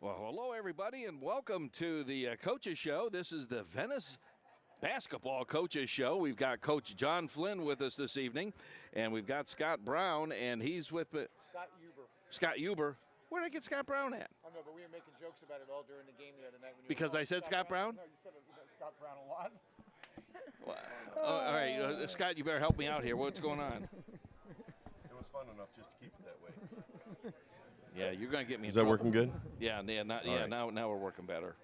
Well, hello, everybody, and welcome to the Coaches Show. This is the Venice Basketball Coaches Show. We've got Coach John Flynn with us this evening, and we've got Scott Brown, and he's with Scott Huber. Scott Huber. Where did I get Scott Brown at? I know, but we were making jokes about it all during the game the other night. When you Because were I said Scott Brown? No, you said Scott Brown a lot. All right, Scott, you better help me out here. What's going on? It was fun enough just to keep it that way. Yeah, you're going to get me. Is that trouble. working good? Yeah, right. Now we're working better.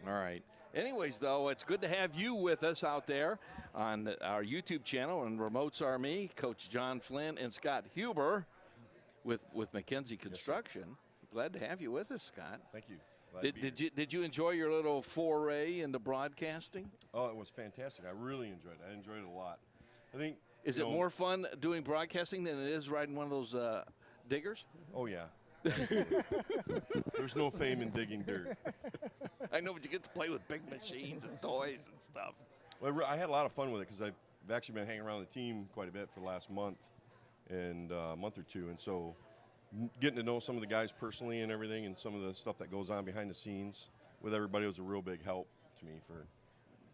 All right. Anyways, though, it's good to have you with us out there on our YouTube channel, and remotes are me, Coach John Flynn, and Scott Huber with McKenzie Construction. Glad to have you with us, Scott. Thank you. Glad to be here. Did you enjoy your little foray into broadcasting? Oh, it was fantastic. I really enjoyed it. I enjoyed it a lot. I think. Is it more fun doing broadcasting than it is riding one of those diggers? Oh yeah. Absolutely. There's no fame in digging dirt. I know, but you get to play with big machines and toys and stuff. Well, I had a lot of fun with it because I've actually been hanging around the team quite a bit for the last month and month or two, and so getting to know some of the guys personally and everything, and some of the stuff that goes on behind the scenes with everybody was a real big help to me for.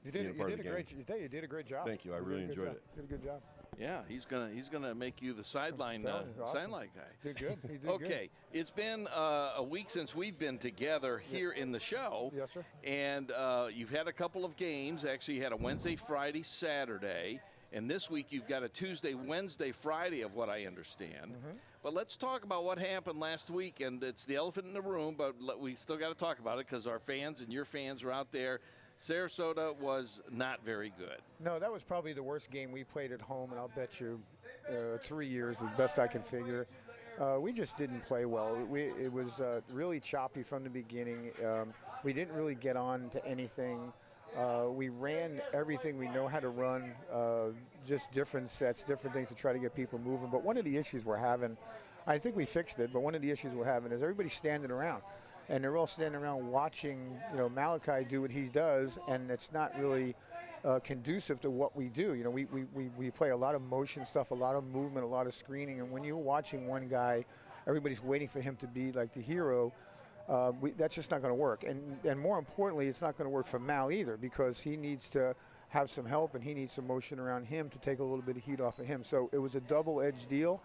You being a did part a of the great. game. You did a great job. Thank you. I did really a good enjoyed job. it. You did a good job. Yeah, he's gonna make you the sideline telling you, awesome. sideline guy. Did good. You did Okay, it's been a week since we've been together here in the show. Yes, sir. And you've had a couple of games. Actually, you had a Wednesday, Friday, Saturday. And this week you've got a Tuesday, Wednesday, Friday, of what I understand. Mm-hmm. But let's talk about what happened last week. And it's the elephant in the room, but we still got to talk about it because our fans and your fans are out there. Sarasota was not very good. No, that was probably the worst game we played at home, and I'll bet you 3 years, the best I can figure. We just didn't play well. It was really choppy from the beginning. We didn't really get on to anything. We ran everything we know how to run, just different sets, different things to try to get people moving. But one of the issues we're having, I think we fixed it, but one of the issues we're having is everybody's standing around. And they're all standing around watching, Malachi do what he does, and it's not really conducive to what we do. We play a lot of motion stuff, a lot of movement, a lot of screening, and when you're watching one guy, everybody's waiting for him to be like the hero. That's just not going to work. And more importantly, it's not going to work for Mal either, because he needs to have some help and he needs some motion around him to take a little bit of heat off of him. So it was a double-edged deal.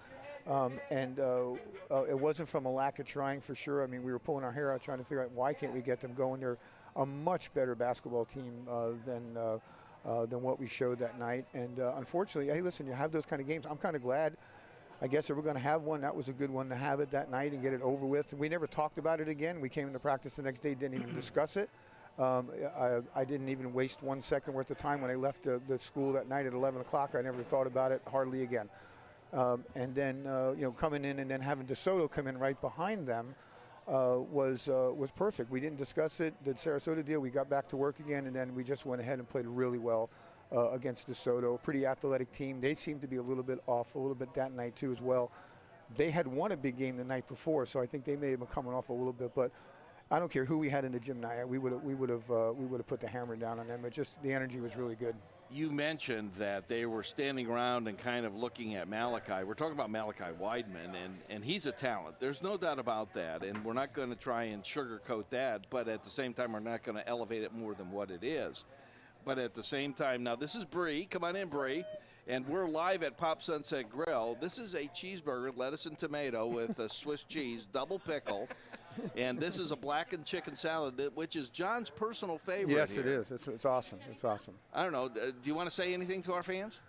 It wasn't from a lack of trying, for sure. I mean, we were pulling our hair out trying to figure out why can't we get them going. They're a much better basketball team than what we showed that night. And unfortunately, hey, listen, you have those kind of games. I'm kind of glad. I guess if we're going to have one, that was a good one to have it that night and get it over with. We never talked about it again. We came into practice the next day, didn't even discuss it. I didn't even waste 1 second worth of time when I left the school that night at 11 o'clock. I never thought about it hardly again. And then, coming in and then having DeSoto come in right behind them was perfect. We didn't discuss it, the Sarasota deal. We got back to work again, and then we just went ahead and played really well against DeSoto. Pretty athletic team. They seemed to be a little bit off a little bit that night, too, as well. They had won a big game the night before, so I think they may have been coming off a little bit. But I don't care who we had in the gym night. We would have put the hammer down on them. It just, the energy was really good. You mentioned that they were standing around and kind of looking at Malachi. We're talking about Malachi Weidman, and he's a talent. There's no doubt about that, and we're not going to try and sugarcoat that, but at the same time, we're not going to elevate it more than what it is. But at the same time, now this is Bree. Come on in, Bree. And we're live at Pop Sunset Grill. This is a cheeseburger, lettuce and tomato with a Swiss cheese, double pickle. And this is a blackened chicken salad, which is John's personal favorite. Yes, here. it is. It's awesome. It's awesome. I don't know. Do you want to say anything to our fans?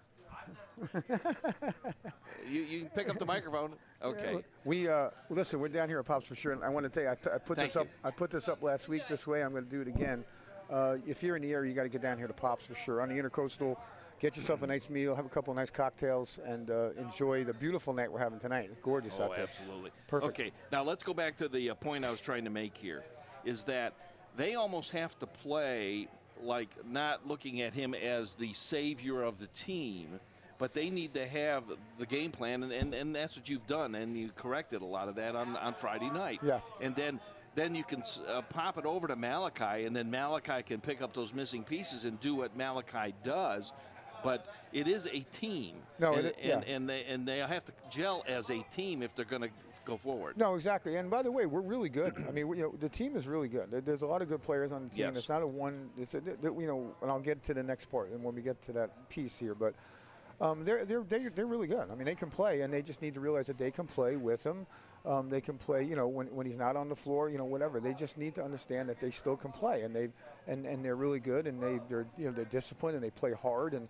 you can pick up the microphone. Okay. We listen. We're down here at Pops for sure. And I want to tell you, I put Thank this up. you. I put this up last week this way. I'm going to do it again. If you're in the area, you got to get down here to Pops for sure. On the Intercoastal, get yourself a nice meal, have a couple of nice cocktails, and enjoy the beautiful night we're having tonight. It's gorgeous out there. Absolutely. Perfect. Okay, now let's go back to the point I was trying to make here, is that they almost have to play like not looking at him as the savior of the team, but they need to have the game plan, and that's what you've done, and you corrected a lot of that on Friday night. Yeah. And then you can pop it over to Malachi, and then Malachi can pick up those missing pieces and do what Malachi does. but it is a team. No, and, it- yeah. and they have to gel as a team if they're going to go forward. No, exactly. And by the way, we're really good. I mean, the team is really good. There's a lot of good players on the team. Yes. It's not a one. It's a, and I'll get to the next part and when we get to that piece here, but. They're really good. I mean, they can play, and they just need to realize that they can play with him. They can play, when he's not on the floor, whatever. They just need to understand that they still can play, and they're really good, and they're disciplined, and they play hard, and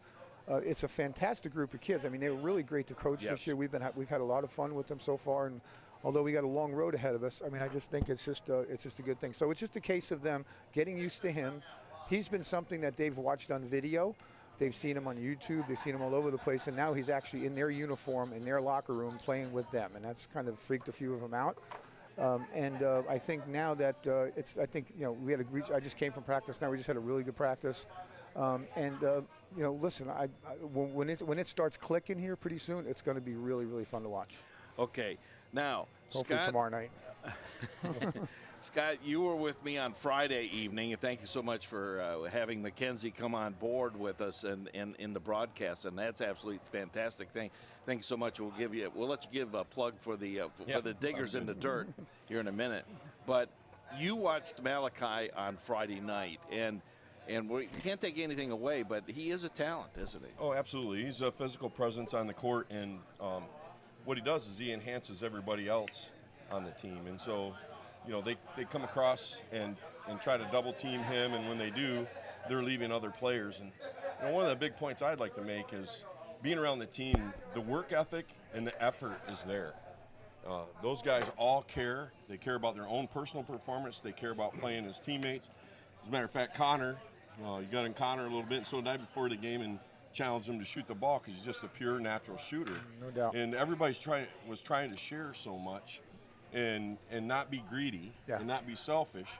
it's a fantastic group of kids. I mean, they were really great to coach this year. We've had a lot of fun with them so far, and although we got a long road ahead of us, I mean, I just think it's just a good thing. So it's just a case of them getting used to him. He's been something that they've watched on video. They've seen him on YouTube. They've seen him all over the place. And now he's actually in their uniform, in their locker room, playing with them. And that's kind of freaked a few of them out. I think now that we had I just came from practice now. We just had a really good practice. Listen, when it starts clicking here pretty soon, it's going to be really, really fun to watch. Okay. Now, Hopefully Scott, tomorrow night. Scott, you were with me on Friday evening, and thank you so much for having Mackenzie come on board with us and in the broadcast, and that's absolutely fantastic. Thank you so much. We'll let you give a plug for the diggers in the dirt here in a minute. But you watched Malachi on Friday night, and we can't take anything away, but he is a talent, isn't he? Oh, absolutely. He's a physical presence on the court, and what he does is he enhances everybody else on the team. And so, they come across and try to double team him, and when they do, they're leaving other players. And one of the big points I'd like to make is being around the team, the work ethic and the effort is there. Those guys all care. They care about their own personal performance. They care about playing as teammates. As a matter of fact, Connor, you got in Connor a little bit, and so the night before the game and challenged him to shoot the ball because he's just a pure natural shooter. No doubt. And everybody's was trying to share so much and not be greedy and not be selfish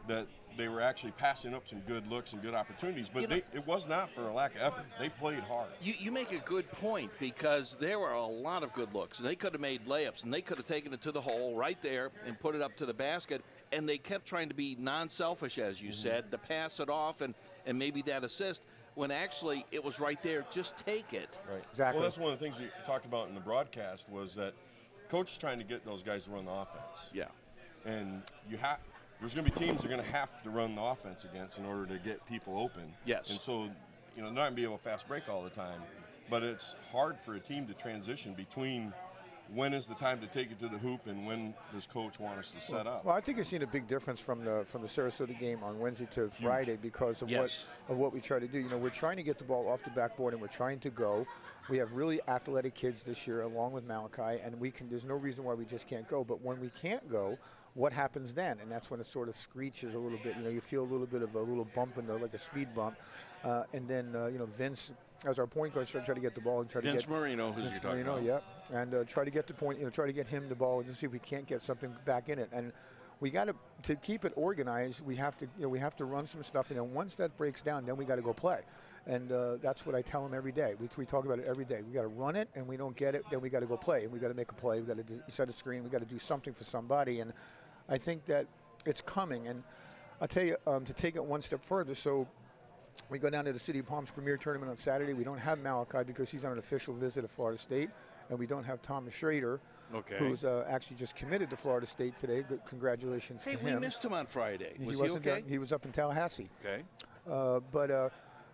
that they were actually passing up some good looks and good opportunities. But it was not for a lack of effort. They played hard. You make a good point because there were a lot of good looks, and they could have made layups, and they could have taken it to the hole right there and put it up to the basket, and they kept trying to be non-selfish, as you said, to pass it off and maybe that assist, when actually it was right there. Just take it. Right. Exactly. Well, that's one of the things you talked about in the broadcast was that coach is trying to get those guys to run the offense. Yeah. And there's going to be teams they're going to have to run the offense against in order to get people open. Yes. And so, they're not going to be able to fast break all the time. But it's hard for a team to transition between when is the time to take it to the hoop and when does coach want us to set up. Well, I think you've seen a big difference from the Sarasota game on Wednesday to Friday because of what we try to do. We're trying to get the ball off the backboard and we're trying to go. We have really athletic kids this year along with Malachi, and there's no reason why we just can't go. But when we can't go, what happens then? And that's when it sort of screeches a little bit. You feel a little bit of a little bump like a speed bump. And then, Vince, as our point guard, try to get the ball and try Vince to get Marino, who's you're talking about. yeah, and try to get the point. Try to get him the ball and just see if we can't get something back in it. And we got to keep it organized. We have to run some stuff, and then once that breaks down, then we got to go play. And that's what I tell them every day. We talk about it every day. We got to run it, and we don't get it, then we got to go play, and we got to make a play. We got to set a screen. We got to do something for somebody. And I think that it's coming. And I'll tell you, to take it one step further. So we go down to the City of Palms Premier Tournament on Saturday. We don't have Malachi because he's on an official visit to Florida State, and we don't have Thomas Schrader, who's actually just committed to Florida State today. Good, congratulations to him. Hey, we missed him on Friday. Was he okay? There. He was up in Tallahassee. Okay.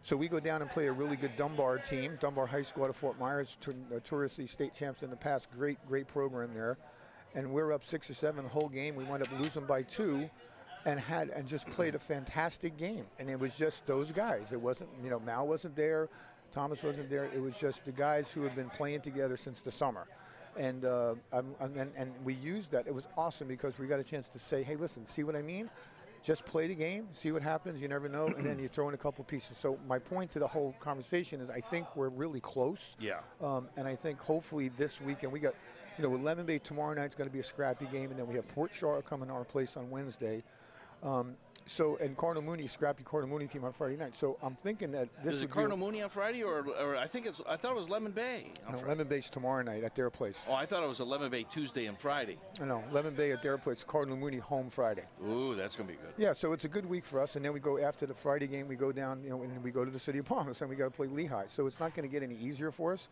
So we go down and play a really good Dunbar team. Dunbar High School out of Fort Myers, notoriously state champs in the past. Great program there. And we're up 6 or 7 the whole game. We wound up losing by 2 and just played a fantastic game. And it was just those guys. It wasn't, Mal wasn't there. Thomas wasn't there. It was just the guys who had been playing together since the summer. And we used that. It was awesome because we got a chance to say, hey, listen, see what I mean? Just play the game, see what happens, you never know, and then you throw in a couple pieces. So my point to the whole conversation is I think we're really close. Yeah. And I think hopefully this weekend, we got, with Lemon Bay tomorrow night's going to be a scrappy game, and then we have Port Charlotte coming to our place on Wednesday. So, and Cardinal Mooney, scrappy Cardinal Mooney team on Friday night. So I'm thinking that this Is would it Cardinal Mooney on Friday, or I thought it was Lemon Bay on be Friday. Lemon Bay's tomorrow night at their place. Oh, I thought it was a Lemon Bay Tuesday and Friday. No, Lemon Bay at their place. Cardinal Mooney home Friday. Ooh, that's gonna be good. Yeah, so it's a good week for us, and then we go after the Friday game. We go down, and we go to the City of Palms, and we got to play Lehigh. So it's not going to get any easier for us.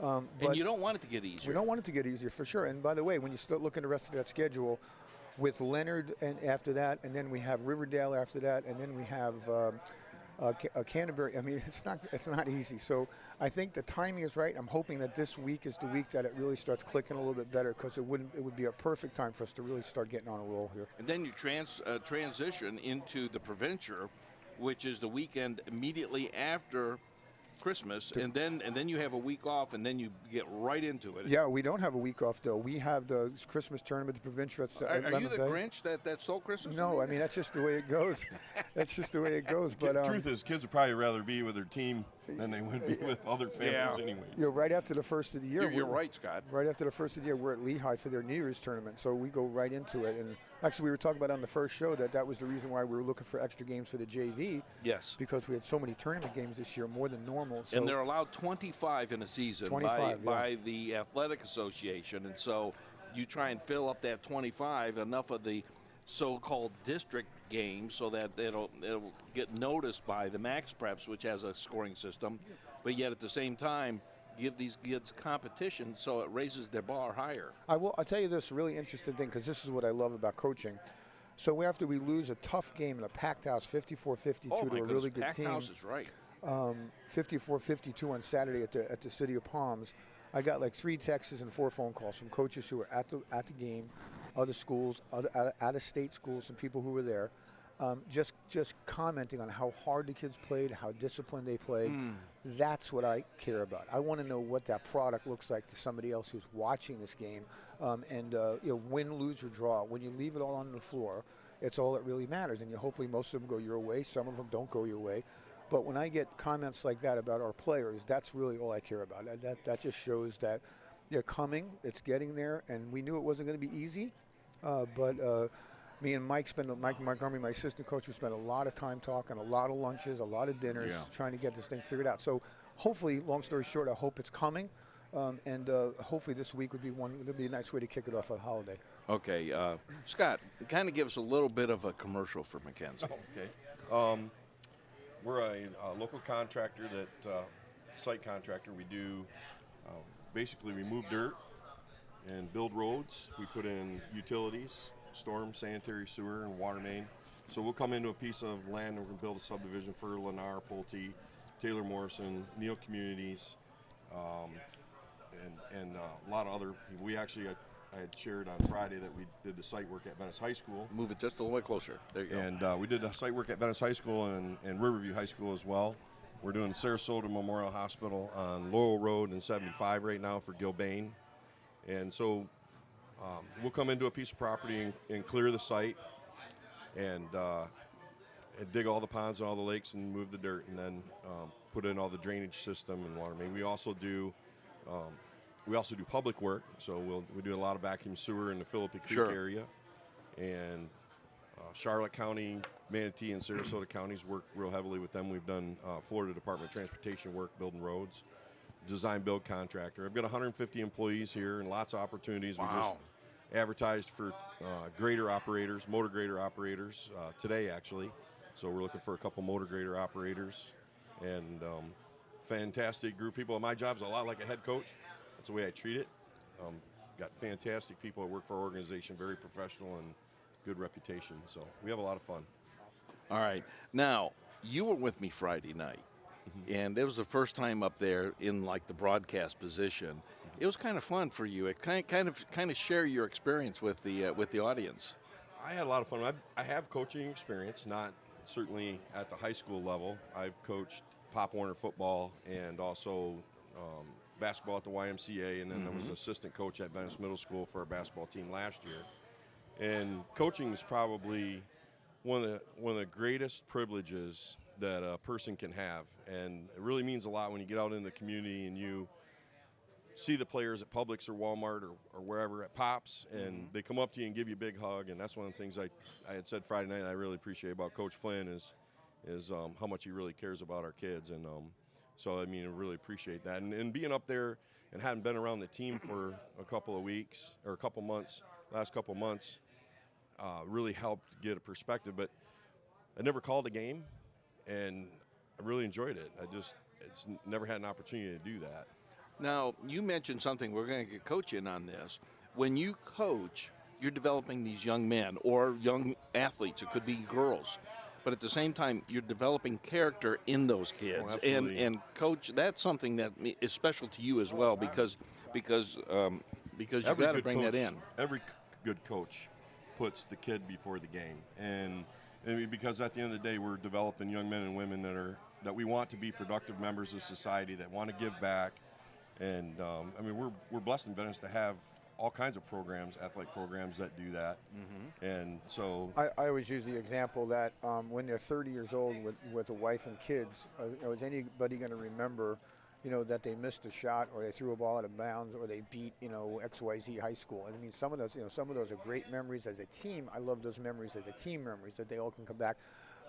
And But you don't want it to get easier. we don't want it to get easier for sure. And by the way, when you start looking at the rest of that schedule, with Leonard and after that, and then we have Riverdale after that, and then we have Canterbury. I mean, it's not easy. So I think the timing is right. I'm hoping that this week is the week that it really starts clicking a little bit better, because it would be a perfect time for us to really start getting on a roll here. And then you transition into the Provencher, which is the weekend immediately after Christmas, and then you have a week off, and then you get right into it. Yeah, we don't have a week off though. We have the Christmas tournament, the Provincial. Are you the Grinch that stole Christmas? No, I mean that's just the way it goes. That's just the way it goes. But The truth is, kids would probably rather be with their team than they would be with other families anyway. right after the first of the year, You're right, Scott. Right after the first of the year, we're at Lehigh for their New Year's tournament, so we go right into it. And actually, we were talking about on the first show that was the reason why we were looking for extra games for the JV. Yes. Because we had so many tournament games this year, more than normal. So And they're allowed 25 in a season 25, by the Athletic Association, and so you try and fill up that 25, enough of the so-called district games, so that it'll get noticed by the Max Preps, which has a scoring system, but yet at the same time give these kids competition, so it raises their bar higher. I'll tell you this really interesting thing, because this is what I love about coaching. So after we lose a tough game in a packed house, 54-52 Oh to my a goodness, really good packed team. house is right. 54-52 on Saturday at the City of Palms. I got like 3 texts and 4 phone calls from coaches who were at the game, other schools, other out-of-state schools, and people who were there, just commenting on how hard the kids played, how disciplined they played. That's what I care about. I want to know what that product looks like to somebody else who's watching this game, and win, lose, or draw. When you leave it all on the floor, it's all that really matters. And hopefully most of them go your way. Some of them don't go your way. But when I get comments like that about our players, that's really all I care about. That just shows that they're coming, it's getting there, and we knew it wasn't going to be easy. But me and Mike Montgomery, my assistant coach, we spent a lot of time talking, a lot of lunches, a lot of dinners, trying to get this thing figured out. So hopefully, long story short, I hope it's coming. And hopefully this week would be a nice way to kick it off on holiday. Okay, Scott, kind of give us a little bit of a commercial for Mackenzie. Okay. We're a local contractor site contractor. We do basically remove dirt and build roads. We put in utilities, storm, sanitary, sewer, and water main. So we'll come into a piece of land and we're going to build a subdivision for Lennar, Pulte, Taylor Morrison, Neal Communities, and a lot of other. I had shared on Friday that we did the site work at Venice High School. Move it just a little bit closer. There you go. And we did the site work at Venice High School and Riverview High School as well. We're doing Sarasota Memorial Hospital on Lowell Road and 75 right now for Gilbane. And so we'll come into a piece of property and clear the site and dig all the ponds and all the lakes and move the dirt, and then put in all the drainage system and water main. We also do public work, so we do a lot of vacuum sewer in the Philippi Creek area, and Charlotte County, Manatee, and Sarasota counties work real heavily with them. We've done Florida Department of Transportation work building roads, design build contractor. I've got 150 employees here and lots of opportunities. Wow. We just advertised for grader operators, motor grader operators today actually. So we're looking for a couple motor grader operators, and fantastic group of people. My job's a lot like a head coach. That's the way I treat it. Got fantastic people that work for our organization, very professional and good reputation. So we have a lot of fun. All right. Now, you were with me Friday night, and it was the first time up there in like the broadcast position. It was kind of fun for you. It kind of share your experience with the audience. I had a lot of fun. I have coaching experience, not certainly at the high school level. I've coached Pop Warner football and also basketball at the YMCA, and then I was assistant coach at Venice Middle School for our basketball team last year. And coaching is probably one of the greatest privileges that a person can have, and it really means a lot when you get out in the community and you see the players at Publix or Walmart or wherever at Pops, and they come up to you and give you a big hug. And that's one of the things I had said Friday night I really appreciate about Coach Flynn is how much he really cares about our kids. And so, I mean, I really appreciate that. And being up there and hadn't been around the team for a couple of weeks or a couple months, last couple months, really helped get a perspective. But I never called a game, and I really enjoyed it. It's never had an opportunity to do that. Now, you mentioned something. We're going to get Coach in on this. When you coach, you're developing these young men or young athletes. It could be girls. But at the same time, you're developing character in those kids. And Coach, that's something that is special to you as well because you got to bring that in. Every good coach puts the kid before the game. And because at the end of the day, we're developing young men and women that we want to be productive members of society, that want to give back. And I mean, we're blessed in Venice to have all kinds of programs, athletic programs that do that. And so I always use the example that when they're 30 years old with a wife and kids, is anybody going to remember, that they missed a shot or they threw a ball out of bounds or they beat, XYZ high school? And I mean, some of those are great memories as a team. I love those memories as a team memories that they all can come back.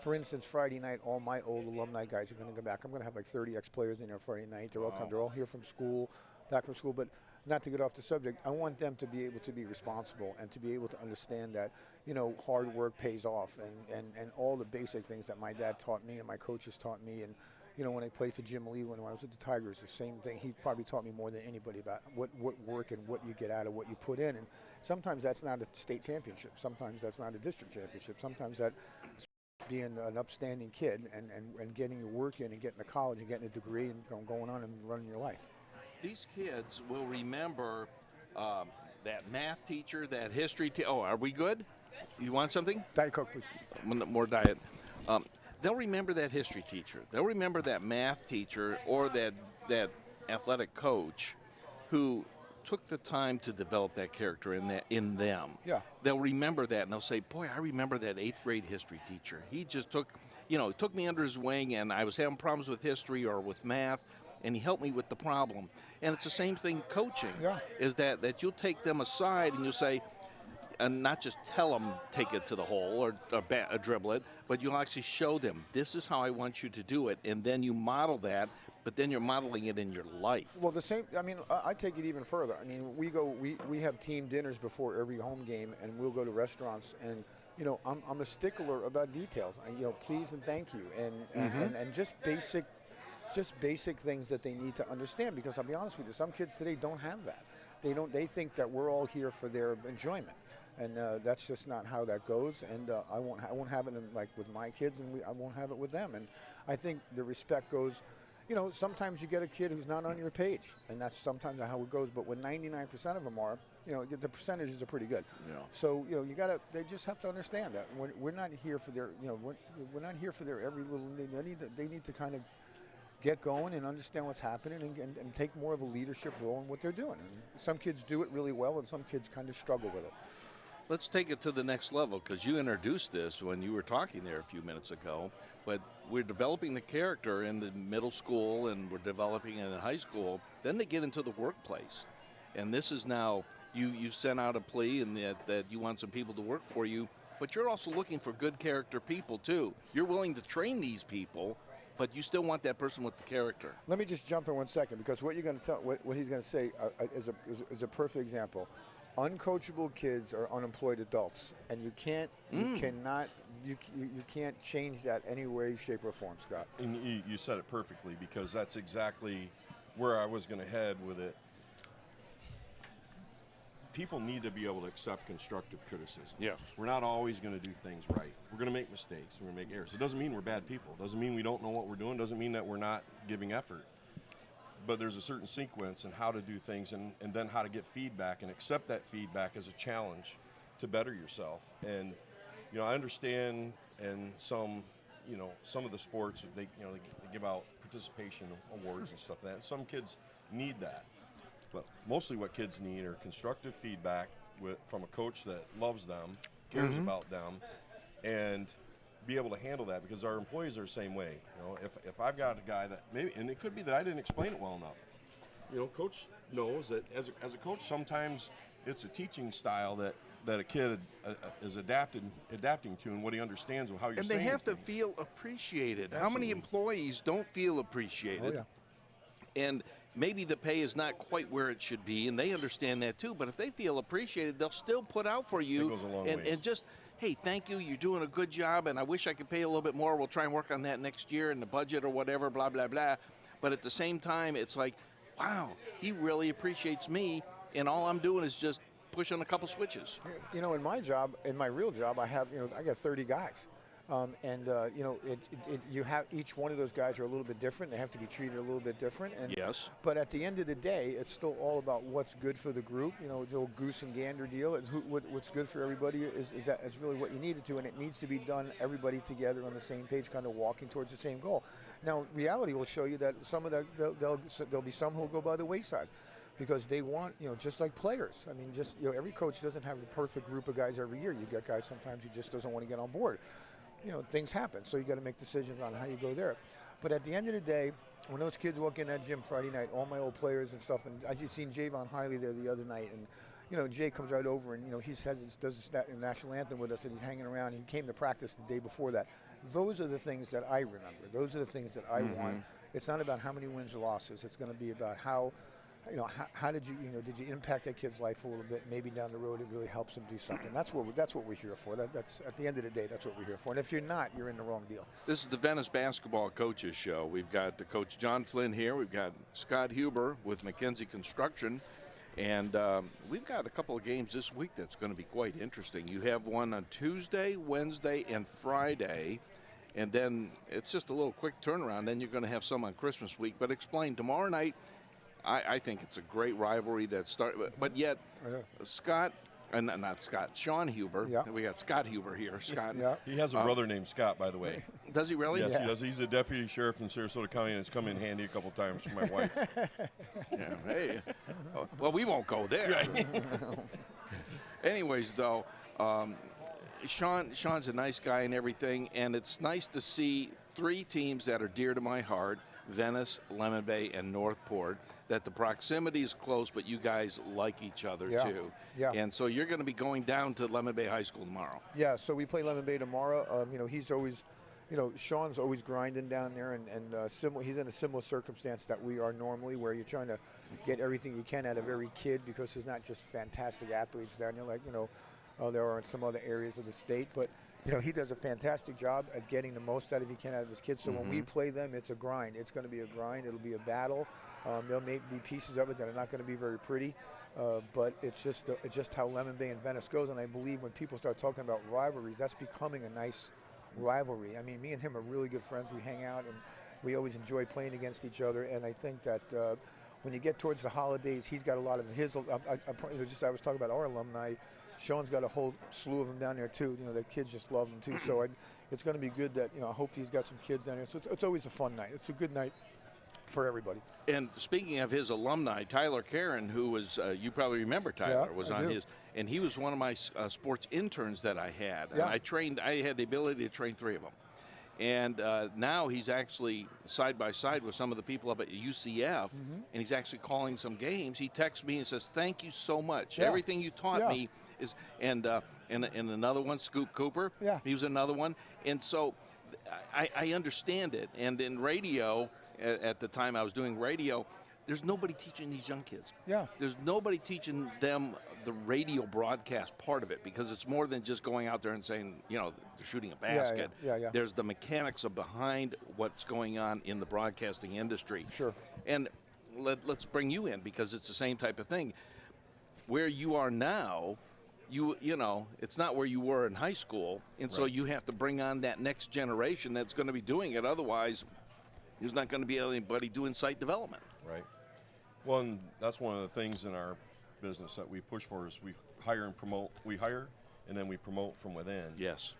For instance, Friday night, all my old alumni guys are going to come back. I'm going to have like 30 ex-players in there Friday night. They're all here from school, back from school. But not to get off the subject, I want them to be able to be responsible and to be able to understand that, hard work pays off and all the basic things that my dad taught me and my coaches taught me. And, when I played for Jim Leland, when I was with the Tigers, the same thing. He probably taught me more than anybody about what work and what you get out of what you put in. And sometimes that's not a state championship. Sometimes that's not a district championship. Sometimes that being an upstanding kid and getting your work in and getting to college and getting a degree and going on and running your life. These kids will remember that math teacher, that history teacher. Oh, are we good? You want something? Diet Coke, please. More diet. They'll remember that history teacher. They'll remember that math teacher or that athletic coach who took the time to develop that character in them. Yeah. They'll remember that and they'll say, boy, I remember that 8th grade history teacher. He just took me under his wing and I was having problems with history or with math and he helped me with the problem. And it's the same thing coaching. Yeah. Is that you'll take them aside and you'll say, and not just tell them take it to the hole or dribble it, but you'll actually show them, this is how I want you to do it. And then you model that, but then you're modeling it in your life. Well, I take it even further. I mean, we have team dinners before every home game, and we'll go to restaurants, and I'm a stickler about details. Please and thank you, and just basic things that they need to understand. Because I'll be honest with you, some kids today don't have that. They think that we're all here for their enjoyment, and that's just not how that goes. And I won't have it like with my kids, and I won't have it with them. And I think the respect goes. Sometimes you get a kid who's not on your page, and that's sometimes how it goes. But when 99% of them are, the percentages are pretty good. Yeah. So they just have to understand that we're not here for their, we're not here for their every little. They need to kind of get going and understand what's happening and take more of a leadership role in what they're doing. And some kids do it really well, and some kids kind of struggle with it. Let's take it to the next level, because you introduced this when you were talking there a few minutes ago, but we're developing the character in the middle school and we're developing it in high school. Then they get into the workplace. And this is now, you sent out a plea and that you want some people to work for you, but you're also looking for good character people too. You're willing to train these people, but you still want that person with the character. Let me just jump in 1 second, because what you're going to tell, what he's going to say is a perfect example. Uncoachable kids are unemployed adults, and you can't change that any way, shape, or form, Scott. And you said it perfectly, because that's exactly where I was going to head with it. People need to be able to accept constructive criticism. Yes. We're not always going to do things right. We're going to make mistakes. We're going to make errors. It doesn't mean we're bad people. It doesn't mean we don't know what we're doing. It doesn't mean that we're not giving effort. But there's a certain sequence in how to do things and then how to get feedback and accept that feedback as a challenge to better yourself. And, I understand in some of the sports, they give out participation awards and stuff like that. Some kids need that. But mostly what kids need are constructive feedback from a coach that loves them, cares about them, and be able to handle that, because our employees are the same way. If I've got a guy that maybe, and it could be that I didn't explain it well enough, coach knows that as a coach, sometimes it's a teaching style that a kid is adapting to, and what he understands of how you're And saying they have to things. feel appreciated. How Absolutely. many employees don't feel appreciated? Oh, yeah. And maybe the pay is not quite where it should be, and they understand that too. But if they feel appreciated, they'll still put out for you. It goes a long and, ways. and just, hey, thank you. You're doing a good job, and I wish I could pay a little bit more. We'll try and work on that next year in the budget or whatever, blah, blah, blah. But at the same time, it's like, wow, he really appreciates me, and all I'm doing is just pushing a couple switches. In my job, in my real job, I got 30 guys. You have each one of those guys are a little bit different. They have to be treated a little bit different. And, Yes. But at the end of the day, it's still all about what's good for the group. The old goose and gander deal. What's good for everybody is really what you need it to, and it needs to be done. Everybody together on the same page, kind of walking towards the same goal. Now, reality will show you that some of that there'll be some who will go by the wayside, because they want, just like players. I mean, every coach doesn't have a perfect group of guys every year. You got guys sometimes who just doesn't want to get on board. Things happen, so you got to make decisions on how you go there. But at the end of the day, when those kids walk in that gym Friday night, all my old players and stuff, and I just seen Javon Hiley there the other night, and Jay comes right over and he does the national anthem with us, and he's hanging around. He came to practice the day before that. Those are the things that I remember. Those are the things that I want. It's not about how many wins or losses. It's going to be about how did you impact that kid's life a little bit? Maybe down the road it really helps him do something. That's what we're here for. That's at the end of the day, that's what we're here for. And if you're not, you're in the wrong deal. This is the Venice Basketball Coaches Show. We've got the Coach John Flynn here. We've got Scott Huber with McKenzie Construction. And we've got a couple of games this week that's going to be quite interesting. You have one on Tuesday, Wednesday, and Friday. And then it's just a little quick turnaround. Then you're going to have some on Christmas week. But explain, tomorrow night, I think it's a great rivalry that started. But yet, Scott, and not Scott, Sean Huber. Yeah. We got Scott Huber here. Scott. Yeah. He has a brother named Scott, by the way. Does he really? Yes, he does. He's a deputy sheriff in Sarasota County, and it's come in handy a couple times for my wife. Yeah, hey. Well, we won't go there. Anyways, though, Sean's a nice guy and everything, and it's nice to see three teams that are dear to my heart, Venice, Lemon Bay, and Northport, that the proximity is close, but you guys like each other too. Yeah. And so you're going to be going down to Lemon Bay High School tomorrow. Yeah, so we play Lemon Bay tomorrow. He's always, Sean's always grinding down there, and he's in a similar circumstance that we are normally, where you're trying to get everything you can out of every kid, because there's not just fantastic athletes down there, like, there are in some other areas of the state. But, he does a fantastic job at getting the most out of he can out of his kids. So when we play them, it's a grind. It's going to be a grind. It'll be a battle. There'll be pieces of it that are not going to be very pretty. But it's just how Lemon Bay and Venice goes. And I believe when people start talking about rivalries, that's becoming a nice rivalry. I mean, me and him are really good friends. We hang out, and we always enjoy playing against each other. And I think that when you get towards the holidays, he's got a lot of his. I was talking about our alumni. Sean's got a whole slew of them down there too. The kids just love him too. So it's going to be good that I hope he's got some kids down there. So it's always a fun night. It's a good night for everybody. And speaking of his alumni, Tyler Karen, who was, you probably remember Tyler, was I on do. his, and he was one of my sports interns that I had. And Yeah. I had the ability to train three of them. And now he's actually side by side with some of the people up at UCF, and he's actually calling some games. He texts me and says, "Thank you so much. Yeah. Everything you taught Yeah. me is." And another one, Scoop Cooper. Yeah. He was another one. And so I understand it. And in radio, at the time I was doing radio, there's nobody teaching these young kids. Yeah. There's nobody teaching them the radio broadcast part of it, because it's more than just going out there and saying, they're shooting a basket. Yeah. There's the mechanics of behind what's going on in the broadcasting industry. Sure. And let's bring you in, because it's the same type of thing. Where you are now, it's not where you were in high school, and so you have to bring on that next generation that's going to be doing it. Otherwise, there's not going to be anybody doing site development. Right. Well, and that's one of the things in our business that we push for is we hire and promote. We hire, and then we promote from within. Yes.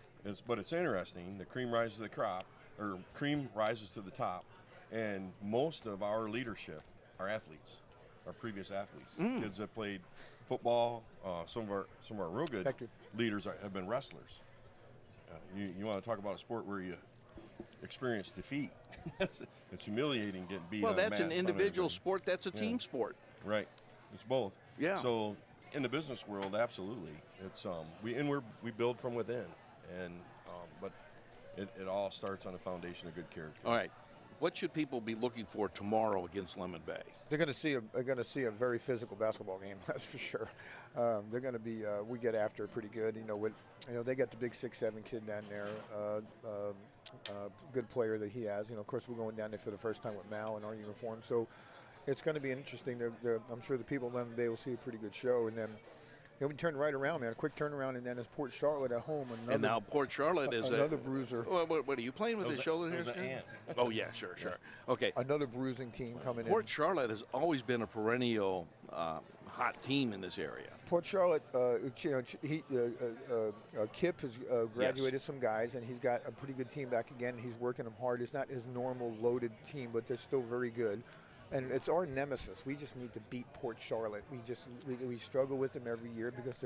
But it's interesting. The cream rises to the crop, or cream rises to the top, and most of our leadership are athletes, our previous athletes, kids that played football. Some of our real good leaders have been wrestlers. You want to talk about a sport where experience defeat. It's humiliating getting beat. Well, on the that's mat an in front of individual everybody. sport. That's a Yeah. team sport. Right. It's both. Yeah. So in the business world, absolutely, it's we build from within, and but it all starts on a foundation of good character. All right. What should people be looking for tomorrow against Lemon Bay? They're going to see a very physical basketball game. That's for sure. They're going to be. We get after it pretty good. They got the big 6'7" kid down there. Good player that he has. Of course, we're going down there for the first time with Mal in our uniform. So it's going to be interesting. I'm sure the people of Lemon Bay will see a pretty good show, and then. We turned right around, man. A quick turnaround, and then it's Port Charlotte at home. And now Port Charlotte is another bruiser. What are you playing with his shoulder here? It was an ant. Oh yeah, sure. Okay. Another bruising team coming Port Charlotte has always been a perennial hot team in this area. Port Charlotte, Kip has graduated some guys, and he's got a pretty good team back again. He's working them hard. It's not his normal loaded team, but they're still very good. And it's our nemesis. We just need to beat Port Charlotte. We struggle with them every year because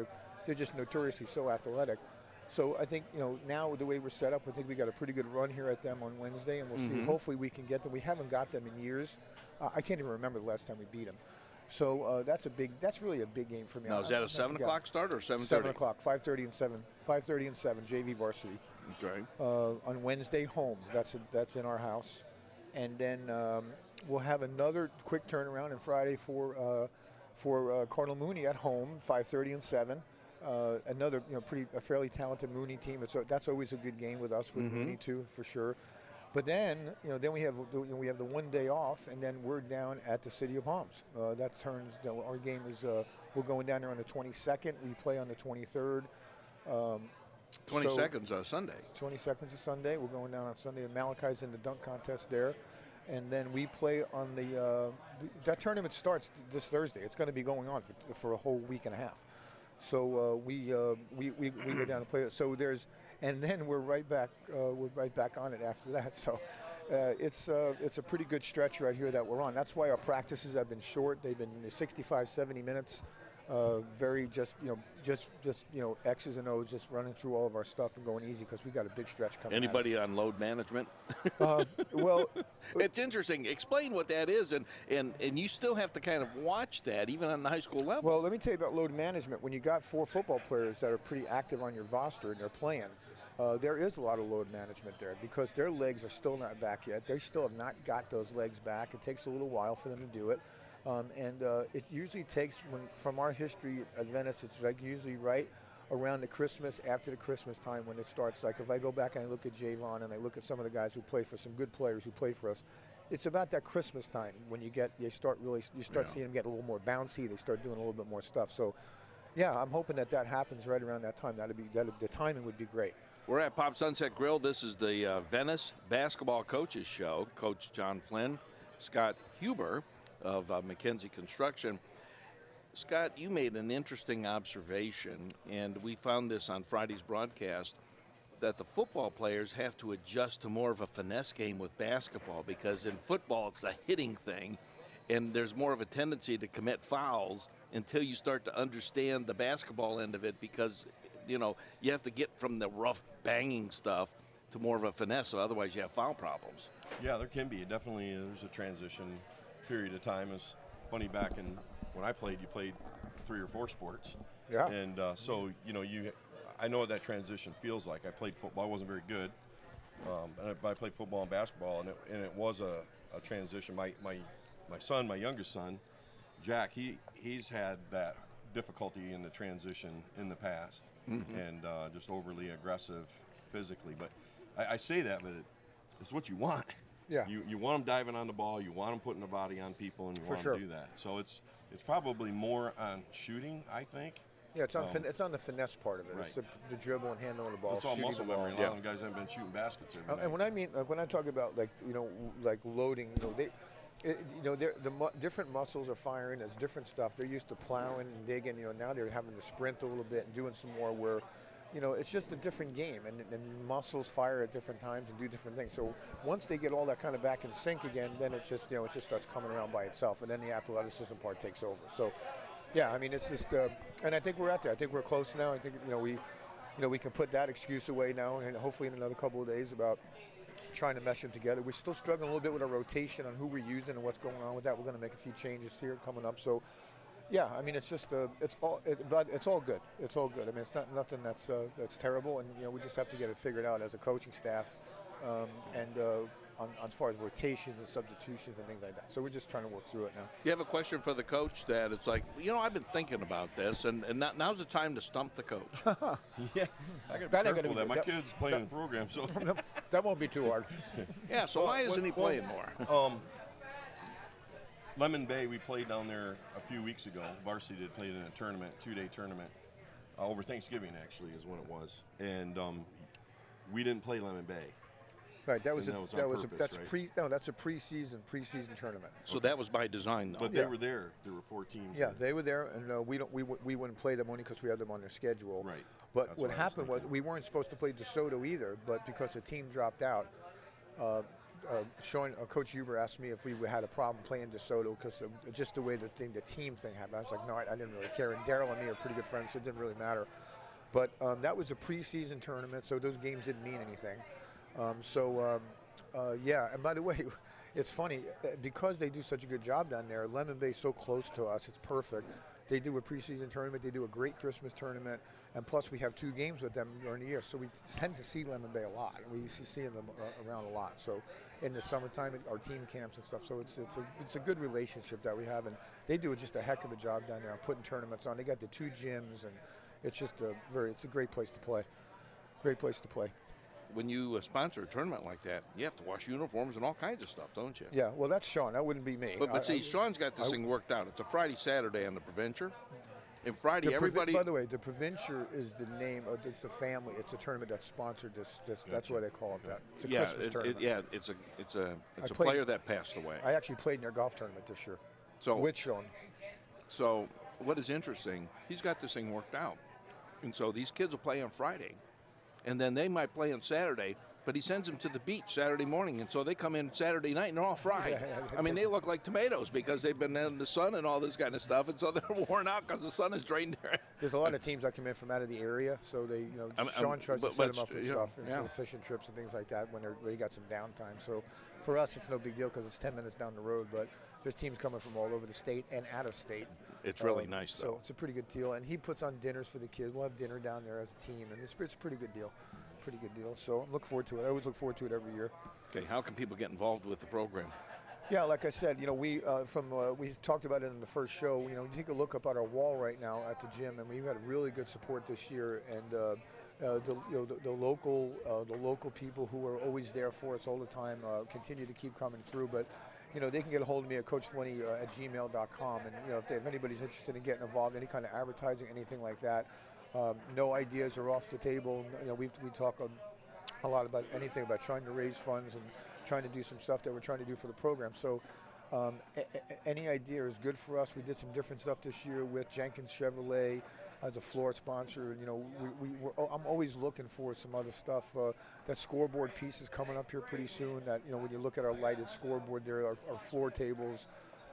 they're just notoriously so athletic. So I think now the way we're set up, I think we got a pretty good run here at them on Wednesday, and we'll see. Hopefully we can get them. We haven't got them in years. I can't even remember the last time we beat them. So that's really a big game for me. Now is that a 7 o'clock start or 7:30? 7 o'clock, 5:30 and 7. 5:30 and 7. JV varsity. Okay. On Wednesday home. That's in our house, and then we'll have another quick turnaround on Friday for Cardinal Mooney at home, 5:30 and 7. Another a fairly talented Mooney team. That's always a good game with us with Mooney too, for sure. But then then we have the 1 day off, and then we're down at the City of Palms. That turns our game is we're going down there on the 22nd. We play on the 23rd. 22nd's on Sunday. 22nd's a Sunday. We're going down on Sunday. And Malachi's in the dunk contest there. And then we play on that tournament starts this Thursday. It's going to be going on for a whole week and a half. So we go down and play it. So and then we're right back on it after that. So it's a pretty good stretch right here that we're on. That's why our practices have been short. They've been 65, 70 minutes. Very just X's and O's, just running through all of our stuff and going easy because we got a big stretch coming. Anybody on load management? Well, it's interesting. Explain what that is, and you still have to kind of watch that even on the high school level. Well, let me tell you about load management. When you got 4 football players that are pretty active on your roster and they're playing, there is a lot of load management there because their legs are still not back yet. They still have not got those legs back. It takes a little while for them to do it. It usually takes, from our history at Venice, it's like usually right around after the Christmas time when it starts. Like if I go back and I look at Javon and I look at some of the guys who play for some good players who play for us, it's about that Christmas time when you start seeing them get a little more bouncy. They start doing a little bit more stuff. So, yeah, I'm hoping that happens right around that time. The timing would be great. We're at Pop Sunset Grill. This is the Venice Basketball Coaches Show. Coach John Flynn, Scott Huber of McKenzie Construction. Scott, you made an interesting observation, and we found this on Friday's broadcast, that the football players have to adjust to more of a finesse game with basketball because in football it's a hitting thing, and there's more of a tendency to commit fouls until you start to understand the basketball end of it because, you have to get from the rough banging stuff to more of a finesse, so otherwise you have foul problems. Yeah, there can be. Definitely there's a transition period of time. Is funny, back in when I played, you played 3 or 4 sports. Yeah. And so I know what that transition feels like. I played football. I wasn't very good, but I played football and basketball, and it was a transition. My son, my youngest son, Jack, he's had that difficulty in the transition in the past, and just overly aggressive physically. But I say that, but it's what you want. Yeah. You want them diving on the ball. You want them putting the body on people, and you want them to do that. So it's probably more on shooting, I think. Yeah, it's on the finesse part of it. Right. It's the dribble and handling the ball. It's all shooting muscle the ball. memory. A lot of them guys haven't been shooting baskets every night. And when I talk about like loading, different muscles are firing. There's different stuff. They're used to plowing and digging. Now they're having to sprint a little bit and doing some more where. It's just a different game, and muscles fire at different times and do different things. So once they get all that kind of back in sync again, then it just starts coming around by itself, and then the athleticism part takes over. So, yeah, I mean, it's just, and I think we're out there. I think we're close now. I think we can put that excuse away now, and hopefully in another couple of days about trying to mesh them together. We're still struggling a little bit with our rotation on who we're using and what's going on with that. We're going to make a few changes here coming up. So, yeah, I mean, it's just but it's all good. It's all good. I mean, it's not nothing that's terrible, and we just have to get it figured out as a coaching staff, on as far as rotations and substitutions and things like that. So we're just trying to work through it now. You have a question for the coach that it's like, I've been thinking about this, and now's the time to stump the coach. Yeah, I got to be careful with that. My kid's playing the program, so That won't be too hard. Yeah, so why isn't he playing more? Lemon Bay, we played down there a few weeks ago. Varsity did played in a tournament, 2-day tournament, over Thanksgiving actually is when it was, and we didn't play Lemon Bay. Right, that's right? a preseason tournament. So that was by design, though. But they were there. There were 4 teams. Yeah, they were there, and we wouldn't play them only because we had them on their schedule. Right. But That's what what I was happened was thinking. we weren't supposed to play DeSoto either, but because the team dropped out, Coach Huber asked me if we had a problem playing DeSoto because of just the way the team thing happened. I was like, no, I didn't really care. And Daryl and me are pretty good friends, so it didn't really matter. But that was a preseason tournament, so those games didn't mean anything. Yeah, and by the way, it's funny, because they do such a good job down there, Lemon Bay's so close to us, it's perfect. They do a preseason tournament, they do a great Christmas tournament, and plus we have 2 games with them during the year, so we tend to see Lemon Bay a lot. We see them around a lot. So in the summertime, our team camps and stuff, so it's a good relationship that we have, and they do just a heck of a job down there on putting tournaments on. They got the 2 gyms, and it's just it's a great place to play. Great place to play. When you sponsor a tournament like that, you have to wash uniforms and all kinds of stuff, don't you? Yeah, well, that's Sean. That wouldn't be me. But see, Sean's got this thing worked out. It's a Friday, Saturday on the Proventure. And Friday, everybody. By the way, the Proventure is the name of it's the family. It's a tournament that sponsored this. That's why they call it that. It's a Christmas tournament. It's a player that passed away. I actually played in their golf tournament this year. So with Sean. So what is interesting? He's got this thing worked out, and so these kids will play on Friday. And then they might play on Saturday, but he sends them to the beach Saturday morning, and so they come in Saturday night and they're all fried. I mean, they look like tomatoes because they've been in the sun and all this kind of stuff, and so they're worn out because the sun has drained their. There's a lot of teams that come in from out of the area, so they, Sean tries to set them up with stuff, and for fishing trips and things like that when they got some downtime. So for us, it's no big deal because it's 10 minutes down the road, but there's teams coming from all over the state and out of state. It's really nice, though. So it's a pretty good deal. And he puts on dinners for the kids. We'll have dinner down there as a team, and it's a pretty good deal. Pretty good deal. So I'm looking forward to it. I always look forward to it every year. Okay, how can people get involved with the program? Yeah, like I said, we talked about it in the first show. You take a look up at our wall right now at the gym, and we've had really good support this year. And the local people who are always there for us all the time continue to keep coming through. But they can get a hold of me at coachflinney@gmail.com. And if anybody's interested in getting involved, any kind of advertising, anything like that, no ideas are off the table. We talk a lot about anything about trying to raise funds and trying to do some stuff that we're trying to do for the program. So any idea is good for us. We did some different stuff this year with Jenkins Chevrolet as a floor sponsor. I'm always looking for some other stuff. That scoreboard piece is coming up here pretty soon. That when you look at our lighted scoreboard, there are floor tables.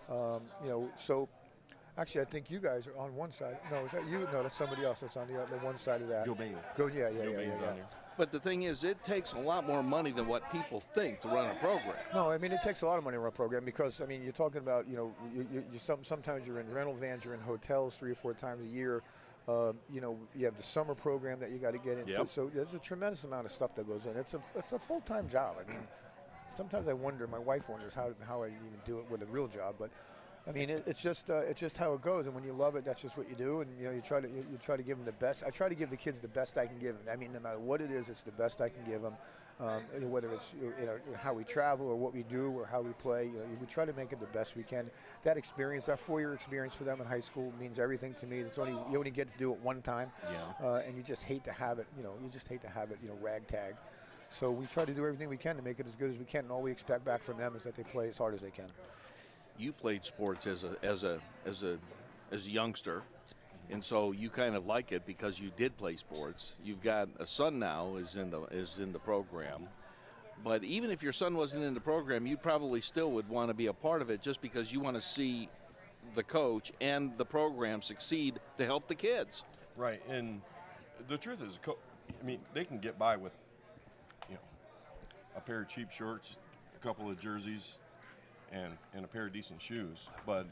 So actually, I think you guys are on one side. No, is that you? No, that's somebody else. That's on the one side of that. Gil Bain. Yeah. But the thing is, it takes a lot more money than what people think to run a program. No, I mean, it takes a lot of money to run a program because, you're talking about, sometimes you're in rental vans, you're in hotels 3 or 4 times a year. You have the summer program that you got to get into. Yep. So there's a tremendous amount of stuff that goes in. It's a full-time job. I mean, sometimes I wonder, my wife wonders how I even do it with a real job, but I mean, it's just how it goes, and when you love it, that's just what you do, and you try to give them the best. I try to give the kids the best I can give them. I mean, no matter what it is, it's the best I can give them. Whether it's how we travel or what we do or how we play, we try to make it the best we can. That experience, that 4-year experience for them in high school, means everything to me. You only get to do it one time, and you just hate to have it. Ragtag. So we try to do everything we can to make it as good as we can, and all we expect back from them is that they play as hard as they can. You played sports as a youngster, and so you kind of like it because you did play sports. You've got a son now is in the program, but even if your son wasn't in the program, you probably still would want to be a part of it just because you want to see the coach and the program succeed to help the kids. Right, and the truth is, they can get by with a pair of cheap shorts, a couple of jerseys, and a pair of decent shoes. But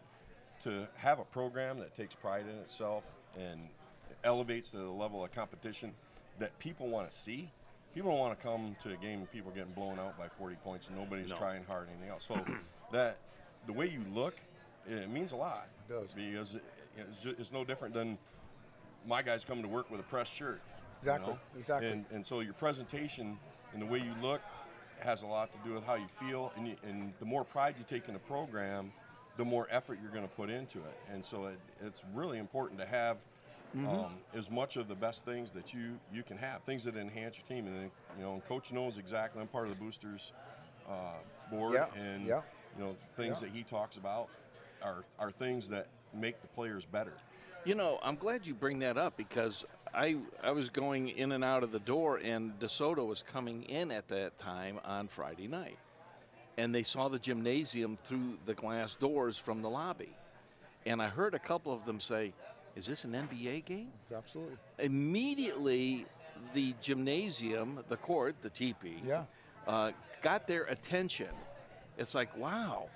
to have a program that takes pride in itself and elevates to the level of competition that people want to see. People don't want to come to a game and people getting blown out by 40 points and nobody's trying hard or anything else. So that the way you look, it means a lot. It does. Because it's no different than my guys coming to work with a pressed shirt. Exactly. You know? Exactly. And so your presentation and the way you look has a lot to do with how you feel. And the more pride you take in a program, the more effort you're going to put into it. And so it's really important to have as much of the best things that you can have, things that enhance your team. And and Coach knows exactly. I'm part of the boosters board, and things that he talks about are things that make the players better. I'm glad you bring that up because I was going in and out of the door, and DeSoto was coming in at that time on Friday night, and they saw the gymnasium through the glass doors from the lobby, and I heard a couple of them say, "Is this an NBA game?" Absolutely. Immediately, the gymnasium, the court, the teepee, got their attention. It's like, wow,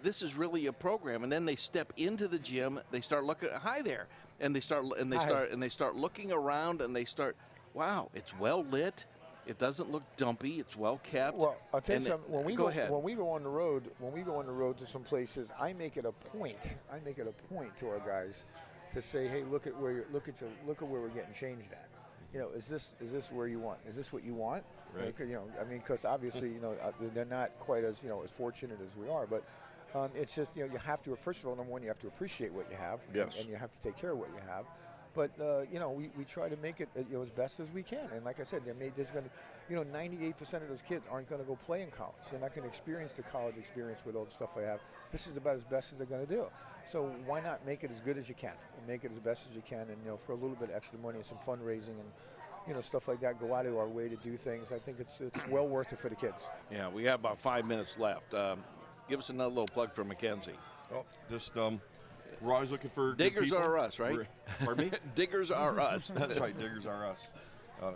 this is really a program. And then they step into the gym. They start looking, hi there, and they start looking around, and they start, wow, it's well lit. It doesn't look dumpy. It's well kept. Well, I'll tell you something. When we go ahead. When we go on the road to some places, I make it a point to our guys to say, hey, look at where we're getting changed at. Is this where you want? Is this what you want? Right. Because obviously, they're not quite as as fortunate as we are, but. It's just, you have to, first of all, number one, you have to appreciate what you have, and you have to take care of what you have. But, we try to make it as best as we can. And like I said, there's going to, 98% of those kids aren't going to go play in college. They're not going to experience the college experience with all the stuff I have. This is about as best as they're going to do. So why not make it as good as you can and make it as best as you can? And, for a little bit extra money and some fundraising and, stuff like that, go out of our way to do things. I think it's well worth it for the kids. Yeah, we have about 5 minutes left. Give us another little plug for Mackenzie. Oh, just we're always looking for Diggers good people. are us, right? Pardon me? Diggers are us. That's right. Diggers are us.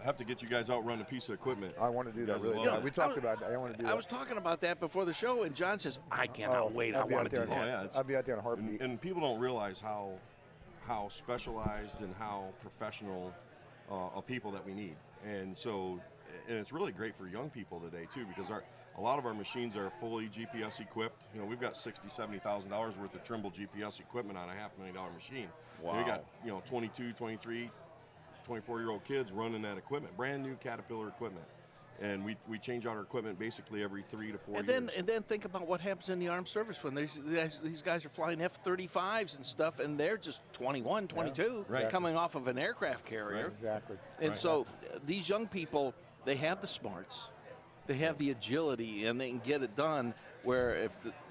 Have to get you guys out run a piece of equipment. I want to do that really. We talked about that. I want to do that. I was talking about that before the show, and John says, I cannot wait. I want to do that. Oh, yeah, I'll be out there in a heartbeat. And people don't realize how specialized and how professional of people that we need. And so, and it's really great for young people today too, because a lot of our machines are fully GPS equipped. We've got $60,000-$70,000 worth of Trimble GPS equipment on a $500,000 machine. Wow. We got 22, 23, 24-year-old kids running that equipment, brand new Caterpillar equipment. And we change out our equipment basically every 3 to 4 years. And then think about what happens in the armed service when these guys are flying F-35s and stuff, and they're just 21, 22, coming off of an aircraft carrier. Right, exactly. And so these young people, they have the smarts, they have the agility, and they can get it done. Where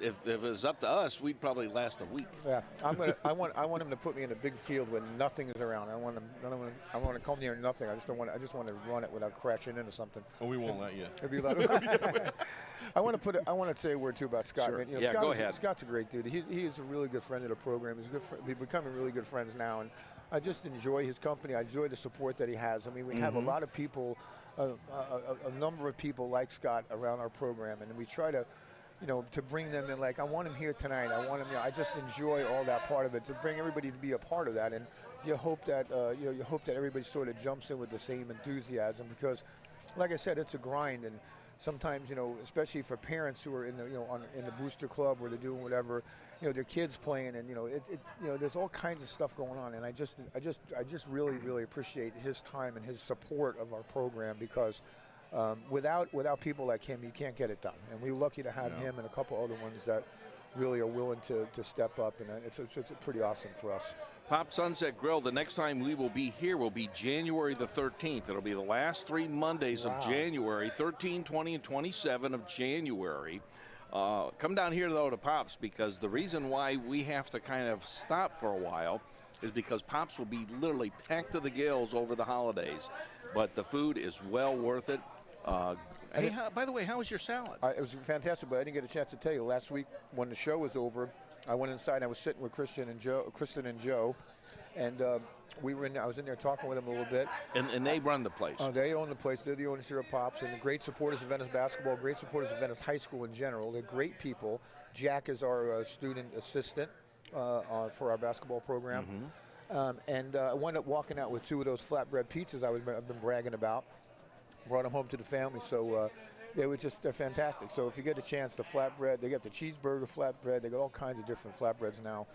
if it was up to us, we'd probably last a week. Yeah, I want him to put me in a big field when nothing is around. I want to come near nothing. I just want to run it without crashing into something. Oh, we won't let you. It'd be like, I want to say a word too about Scott. Sure. I mean, Scott go ahead. Scott's a great dude. He is a really good friend of the program. He's a good friend. We're becoming really good friends now, and I just enjoy his company. I enjoy the support that he has. I mean, we have a lot of people, a number of people like Scott around our program, and we try to. To bring them in, like I want him here tonight. I want him. I just enjoy all that part of it. To bring everybody to be a part of that, and you hope that you hope that everybody sort of jumps in with the same enthusiasm because, like I said, it's a grind, and sometimes especially for parents who are in the in the booster club where they're doing whatever, their kids playing, and there's all kinds of stuff going on, and I just really appreciate his time and his support of our program because. Without people like him, you can't get it done. And we're lucky to have him and a couple other ones that really are willing to step up, and it's pretty awesome for us. Pop Sunset Grill, the next time we will be here will be January the 13th. It'll be the last 3 Mondays of January, 13, 20, and 27 of January. Come down here, though, to Pop's, because the reason why we have to kind of stop for a while is because Pop's will be literally packed to the gills over the holidays. But the food is well worth it. Hey, by the way, how was your salad? It was fantastic, but I didn't get a chance to tell you. Last week when the show was over, I went inside and I was sitting with Kristen and Joe, And we were I was in there talking with them a little bit. And they run the place. They own the place. They're the owners here at Pops, and the great supporters of Venice basketball, great supporters of Venice High School in general. They're great people. Jack is our student assistant for our basketball program. And I wound up walking out with 2 of those flatbread pizzas I've been bragging about. Brought them home to the family. So they're fantastic. So if you get a chance, the flatbread, they got the cheeseburger flatbread. They got all kinds of different flatbreads now.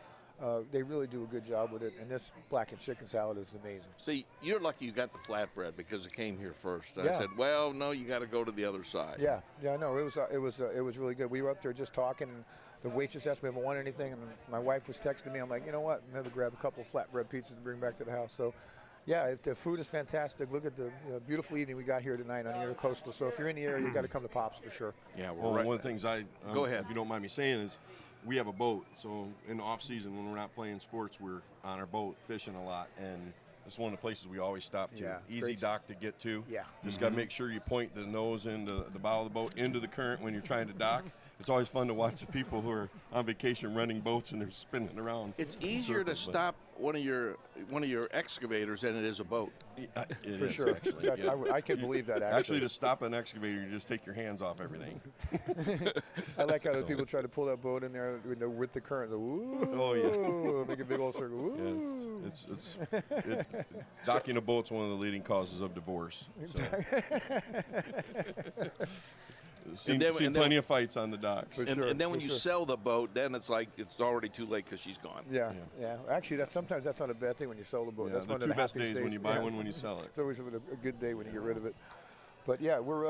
They really do a good job with it, and this blackened chicken salad is amazing. See, you're lucky you got the flatbread because it came here first. And Yeah. I said, well, no, you got to go to the other side. Yeah, no, it was really good. We were up there just talking, and the waitress asked me if I wanted anything, and my wife was texting me. I'm like, you know what? I'm going to grab a couple of flatbread pizzas to bring back to the house. So, yeah, the food is fantastic. Look at the beautiful evening we got here tonight on the Intercoastal. So if you're in the area, you got to come to Pops for sure. Yeah, we're Well, right. one of the things Go ahead. if you don't mind me saying, is we have a boat. So in the off season, when we're not playing sports, we're on our boat fishing a lot, and it's one of the places we always stop to. Yeah, Easy great. dock to get to. Yeah. Just got to make sure you point the nose into the bow of the boat into the current when you're trying to dock. It's always fun to watch the people who are on vacation running boats and they're spinning around. It's in easier to circles, but- stop one of your excavators than it is a boat. It For is, sure. actually. That- yeah. I can believe that, Actually, actually. to stop an excavator, you just take your hands off everything. I like how the people try to pull that boat in there with the current. Ooh, Oh, yeah. Make a big old circle. Ooh. Yeah, docking a boat's one of the leading causes of divorce. So. Seen then- plenty of fights on the docks. For And, sure, and then when for you sure. sell the boat, then it's like it's already too late because she's gone. Yeah. Actually, sometimes that's not a bad thing when you sell the boat. Yeah, That's the one two of the best happiest days when you buy Yeah. one, when you sell it. It's always a good day when you get rid of it. But yeah, we're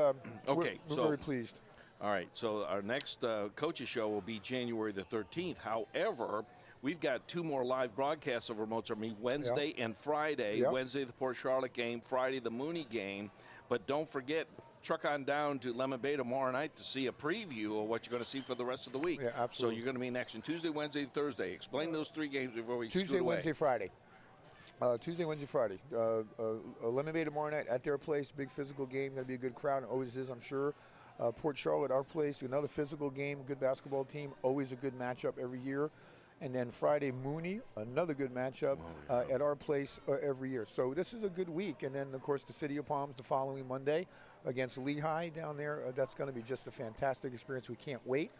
Okay, we're so- very pleased. All right, so our next coaches show will be January the 13th. However, we've got 2 more live broadcasts of Remote Start Meet Wednesday and Friday. Yeah. Wednesday, the Port Charlotte game. Friday, the Mooney game. But don't forget, truck on down to Lemon Bay tomorrow night to see a preview of what you're going to see for the rest of the week. Yeah, absolutely. So you're going to be in action Tuesday, Wednesday, Thursday. Explain those 3 games before we Tuesday, scoot away. Wednesday, Friday. Tuesday, Wednesday, Friday. Lemon Bay tomorrow night at their place. Big physical game. Going to be a good crowd. It always is, I'm sure. Port Charlotte, our place. Another physical game. Good basketball team. Always a good matchup every year. And then Friday, Mooney, another good matchup at our place every year. So this is a good week. And then, of course, the City of Palms the following Monday against Lehigh down there. That's going to be just a fantastic experience. We can't wait.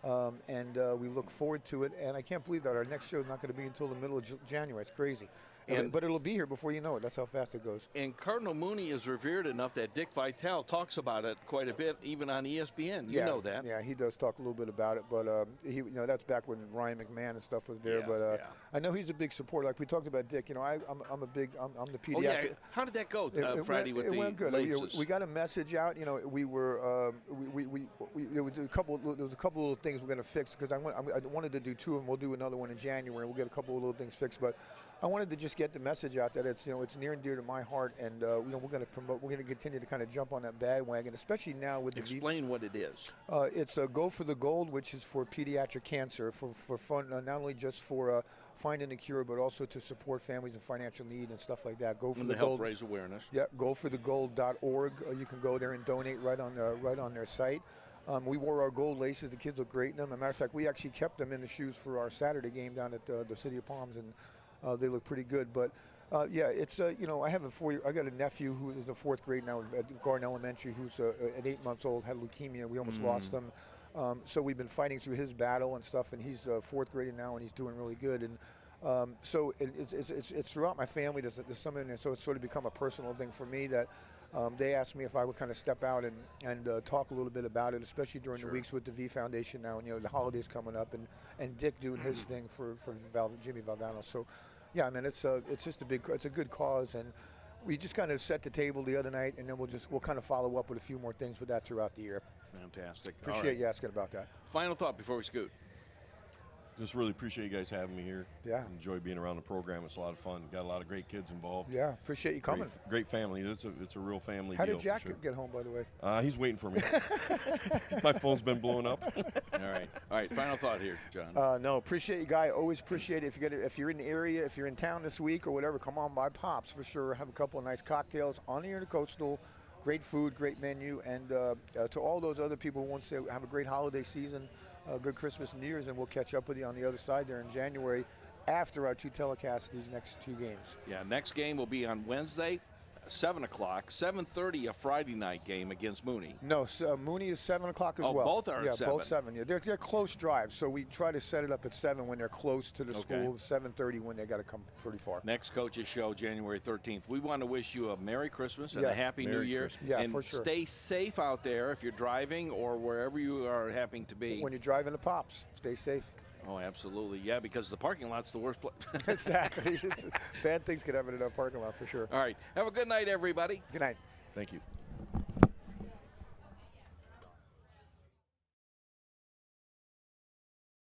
And we look forward to it. And I can't believe that our next show is not going to be until the middle of January. It's crazy. But it'll be here before you know it. That's how fast it goes. And Cardinal Mooney is revered enough that Dick Vitale talks about it quite a bit, even on ESPN. You know that. Yeah, he does talk a little bit about it, but that's back when Ryan McMahon and stuff was there. Yeah, but yeah. I know he's a big supporter. Like we talked about Dick. I'm the pediatric. Oh, yeah. How did that go Friday with the went good. laces? We got a message out. We were there was a couple little things we're going to fix because I wanted to do 2 of them. We'll do another one in January. We'll get a couple of little things fixed, but I wanted to just get the message out that it's near and dear to my heart, and we're going to promote. We're going to continue to kind of jump on that bandwagon, especially now with the Explain what it is. it's Go for the Gold, which is for pediatric cancer, for fun, not only just for finding a cure, but also to support families in financial need and stuff like that. Go for And the to help Gold. raise awareness. Yeah, goforthegold.org. You can go there and donate right on their site. We wore our gold laces. The kids look great in them. As a matter of fact, we actually kept them in the shoes for our Saturday game down at the City of Palms, and they look pretty good. But it's I have I got a nephew who is in the 4th grade now at Garden Elementary, who's at 8 months old, had leukemia. We almost lost him. So we've been fighting through his battle and stuff, and he's 4th grade now, and he's doing really good. And so it's throughout my family. There's something in there, so it's sort of become a personal thing for me that they asked me if I would kind of step out and talk a little bit about it, especially during the weeks with the V Foundation now, and the holidays coming up, and Dick doing his thing for Jimmy Valdano. So, yeah, I mean it's just it's a good cause, and we just kind of set the table the other night, and then we'll kind of follow up with a few more things with that throughout the year. Fantastic. All Appreciate right. you asking about that. Final thought before we scoot. Just really appreciate you guys having me here. Yeah. Enjoy being around the program. It's a lot of fun. Got a lot of great kids involved. Yeah, appreciate you coming. Great family. It's a real family How deal. did Jack for sure. get home, by the way? He's waiting for me. My phone's been blowing up. All right. Final thought here, John. No, appreciate you, Guy. Always appreciate it. If you're in the area, if you're in town this week or whatever, come on by Pops for sure. Have a couple of nice cocktails on the Intercoastal. Great food, great menu, and to all those other people who want to say have a great holiday season, good Christmas and New Year's, and we'll catch up with you on the other side there in January after our 2 telecasts these next 2 games. Yeah, next game will be on Wednesday, 7 o'clock, 7:30 a Friday night game against Mooney. No, so Mooney is 7 o'clock as Oh, well. both are at yeah, 7. both 7. Yeah, they're close drives, so we try to set it up at 7 when they're close to the school. 7:30 when they got to come pretty far. Next coaches show January 13th. We want to wish you a Merry Christmas and Yeah, a Happy New Merry Year. Christmas. Yeah, and for sure. stay safe out there if you're driving or wherever you are happening to be. When you're driving the Pops, stay safe. Oh, absolutely. Yeah, because the parking lot's the worst place. Exactly. Bad things could happen in our parking lot for sure. All right. Have a good night, everybody. Good night. Thank you.